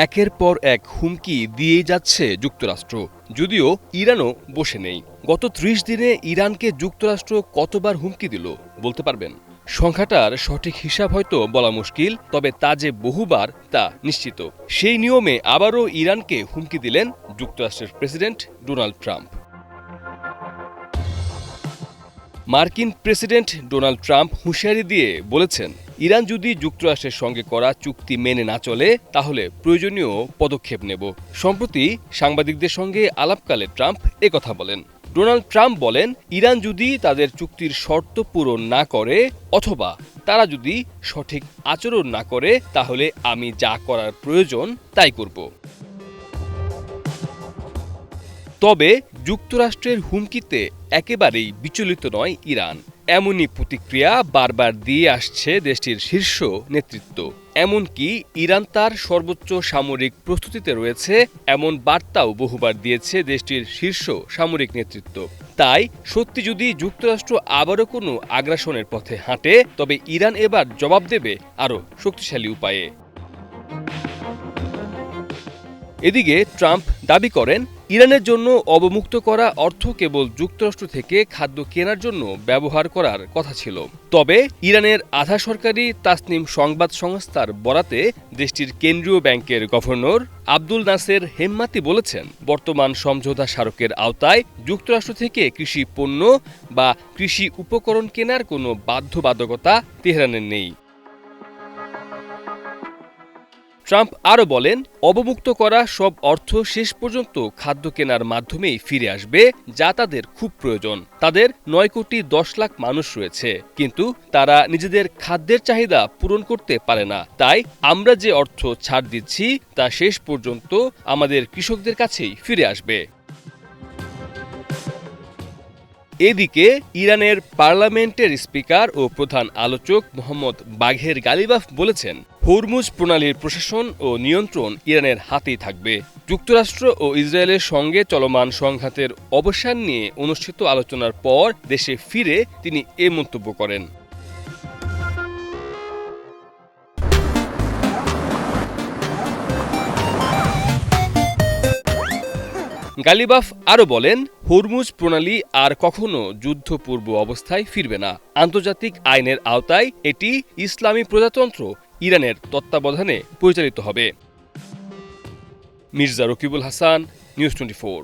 একের পর এক হুমকি দিয়েই যাচ্ছে যুক্তরাষ্ট্র, যদিও ইরানও বসে নেই। গত ৩০ দিনে ইরানকে যুক্তরাষ্ট্র কতবার হুমকি দিল বলতে পারবেন? সংখ্যাটার সঠিক হিসাব হয়তো বলা মুশকিল, তবে তা যে বহুবার তা নিশ্চিত। সেই নিয়মে আবারও ইরানকে হুমকি দিলেন যুক্তরাষ্ট্রের প্রেসিডেন্ট ডোনাল্ড ট্রাম্প। মার্কিন প্রেসিডেন্ট ডোনাল্ড ট্রাম্প হুঁশিয়ারি দিয়ে বলেছেন, ইরান যদি যুক্তরাষ্ট্রের সঙ্গে করা চুক্তি মেনে না চলে তাহলে প্রয়োজনীয় পদক্ষেপ নেব। সম্প্রতি সাংবাদিকদের সঙ্গে আলাপকালে ট্রাম্প একথা বলেন। ডোনাল্ড ট্রাম্প বলেন, ইরান যদি তাদের চুক্তির শর্ত পূরণ না করে অথবা তারা যদি সঠিক আচরণ না করে তাহলে আমি যা করার প্রয়োজন তাই করব। তবে যুক্তরাষ্ট্রের হুমকিতে একেবারেই বিচলিত নয় ইরান। এমনই প্রতিক্রিয়া বারবার দিয়ে আসছে দেশটির শীর্ষ নেতৃত্ব। এমনকি ইরান তার সর্বোচ্চ সামরিক প্রস্তুতিতে রয়েছে এমন বার্তাও বহুবার দিয়েছে দেশটির শীর্ষ সামরিক নেতৃত্ব। তাই সত্যি যদি যুক্তরাষ্ট্র আবারও কোনো আগ্রাসনের পথে হাঁটে তবে ইরান এবার জবাব দেবে আরও শক্তিশালী উপায়ে। এদিকে ট্রাম্প দাবি করেন, ইরানের জন্য অবমুক্ত করা অর্থ কেবল যুক্তরাষ্ট্র থেকে খাদ্য কেনার জন্য ব্যবহার করার কথা ছিল। তবে ইরানের আধা সরকারি তাসনিম সংবাদ সংস্থার বরাতে দেশটির কেন্দ্রীয় ব্যাংকের গভর্নর আব্দুল নাসের হেম্মাতি বলেছেন, বর্তমান সমঝোতা স্মারকের আওতায় যুক্তরাষ্ট্র থেকে কৃষি পণ্য বা কৃষি উপকরণ কেনার কোনো বাধ্যবাধকতা তেহরানের নেই। ট্রাম্প আরও বলেন, অবমুক্ত করা সব অর্থ শেষ পর্যন্ত খাদ্য কেনার মাধ্যমেই ফিরে আসবে, যা তাদের খুব প্রয়োজন। তাদের ৯ কোটি ১০ লাখ মানুষ রয়েছে, কিন্তু তারা নিজেদের খাদ্যের চাহিদা পূরণ করতে পারে না। তাই আমরা যে অর্থ ছাড় দিচ্ছি তা শেষ পর্যন্ত আমাদের কৃষকদের কাছেই ফিরে আসবে। এদিকে ইরানের পার্লামেন্টের স্পিকার ও প্রধান আলোচক মোহাম্মদ বাঘের গালিবাফ বলেছেন, হরমুজ প্রণালীর প্রশাসন ও নিয়ন্ত্রণ ইরানের হাতেই থাকবে। যুক্তরাষ্ট্র ও ইসরায়েলের সঙ্গে চলমান সংঘাতের অবসান নিয়ে অনুষ্ঠিত আলোচনার পর দেশে ফিরে তিনি এ মন্তব্য করেন। গালিবাফ আরও বলেন, হরমুজ প্রণালী আর কখনো যুদ্ধপূর্ব অবস্থায় ফিরবে না। আন্তর্জাতিক আইনের আওতায় এটি ইসলামী প্রজাতন্ত্র ইরানের তত্ত্বাবধানে পরিচালিত হবে। মির্জা রকিবুল হাসান, নিউজ 24।